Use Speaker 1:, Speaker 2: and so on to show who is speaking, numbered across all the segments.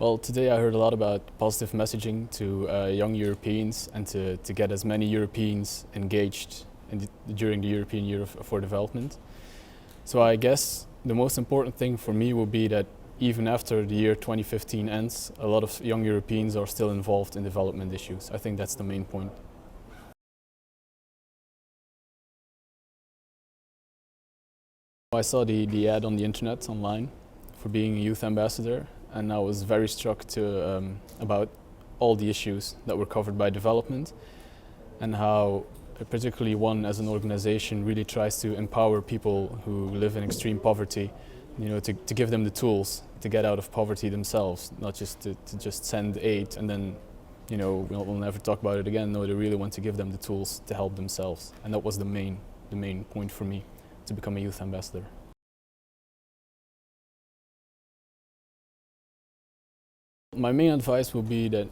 Speaker 1: Well, today I heard a lot about positive messaging to young Europeans and to get as many Europeans engaged during the European Year for Development. So I guess the most important thing for me will be that even after the year 2015 ends, a lot of young Europeans are still involved in development issues. I think that's the main point. I saw the ad on the internet online for being a youth ambassador, and I was very struck about all the issues that were covered by development and how particularly one as an organization really tries to empower people who live in extreme poverty, to give them the tools to get out of poverty themselves, not just to just send aid and then we'll never talk about it again. No, they really want to give them the tools to help themselves, and that was the main point for me to become a youth ambassador. My main advice would be that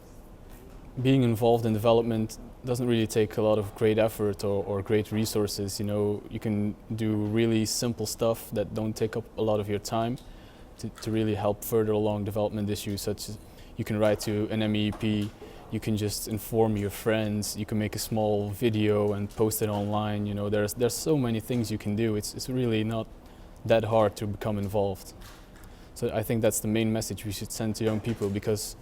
Speaker 1: being involved in development doesn't really take a lot of great effort or great resources. You can do really simple stuff that don't take up a lot of your time to really help further along development issues, such as you can write to an MEP, you can just inform your friends, you can make a small video and post it online. There's so many things you can do. It's really not that hard to become involved. So I think that's the main message we should send to young people, because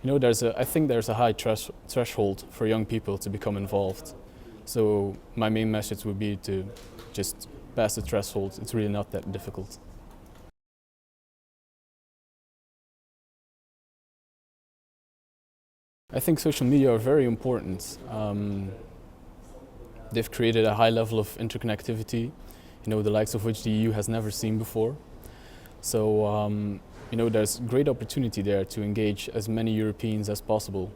Speaker 1: I think there's a high threshold for young people to become involved. So my main message would be to just pass the threshold. It's really not that difficult. I think social media are very important. They've created a high level of interconnectivity, the likes of which the EU has never seen before. So there's great opportunity there to engage as many Europeans as possible.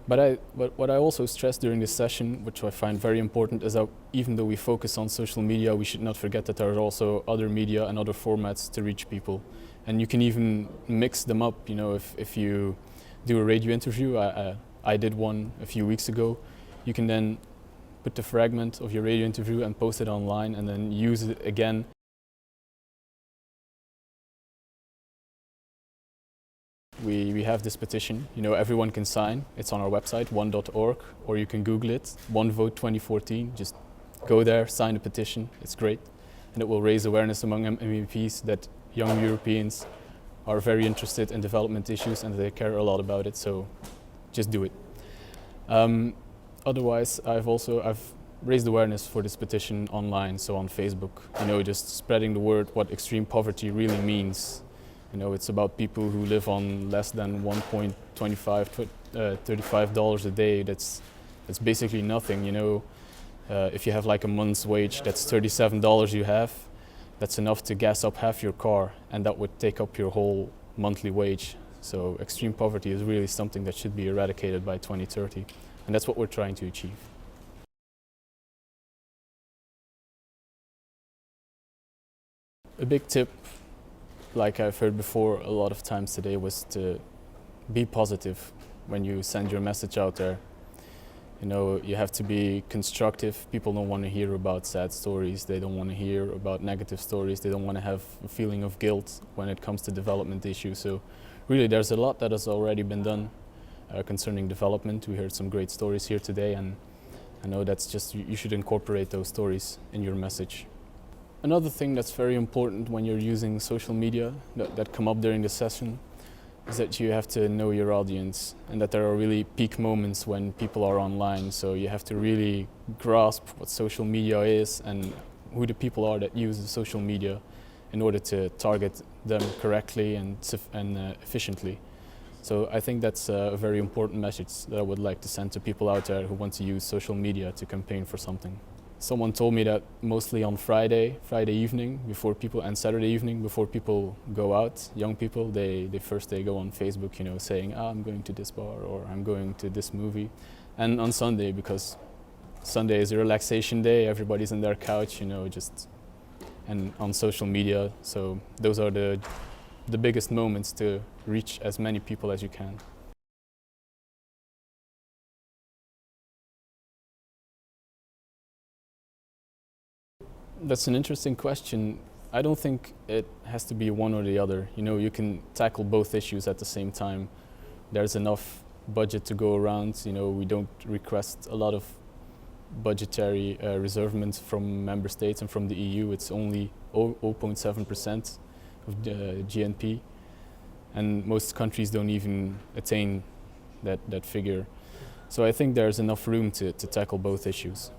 Speaker 1: But what I also stressed during this session, which I find very important, is that even though we focus on social media, we should not forget that there are also other media and other formats to reach people. And you can even mix them up. If you do a radio interview, I did one a few weeks ago, you can then put the fragment of your radio interview and post it online and then use it again. We have this petition, everyone can sign. It's on our website, one.org, or you can Google it, One Vote 2014. Just go there, sign the petition, it's great. And it will raise awareness among MEPs that young Europeans are very interested in development issues and they care a lot about it, so just do it. Otherwise, I've raised awareness for this petition online, so on Facebook, just spreading the word what extreme poverty really means. It's about people who live on less than $35 a day. That's basically nothing. If you have like a month's wage, that's $37 you have. That's enough to gas up half your car, and that would take up your whole monthly wage. So extreme poverty is really something that should be eradicated by 2030, and that's what we're trying to achieve. A big tip, like I've heard before a lot of times today, was to be positive when you send your message out there. You have to be constructive. People don't want to hear about sad stories. They don't want to hear about negative stories. They don't want to have a feeling of guilt when it comes to development issues. So really there's a lot that has already been done concerning development. We heard some great stories here today, and I know that's just, you should incorporate those stories in your message. Another thing that's very important when you're using social media that come up during the session is that you have to know your audience, and that there are really peak moments when people are online. So you have to really grasp what social media is and who the people are that use the social media in order to target them correctly and efficiently. So I think that's a very important message that I would like to send to people out there who want to use social media to campaign for something. Someone told me that mostly on Friday evening, and Saturday evening, before people go out, young people, they first go on Facebook, saying, I'm going to this bar or I'm going to this movie. And on Sunday, because Sunday is a relaxation day, everybody's on their couch, and on social media. So those are the biggest moments to reach as many people as you can. That's an interesting question. I don't think it has to be one or the other. You know, you can tackle both issues at the same time. There's enough budget to go around. You know, we don't request a lot of budgetary reservements from member states and from the EU. It's only 0.7% of the GNP, and most countries don't even attain that figure. So I think there's enough room to tackle both issues.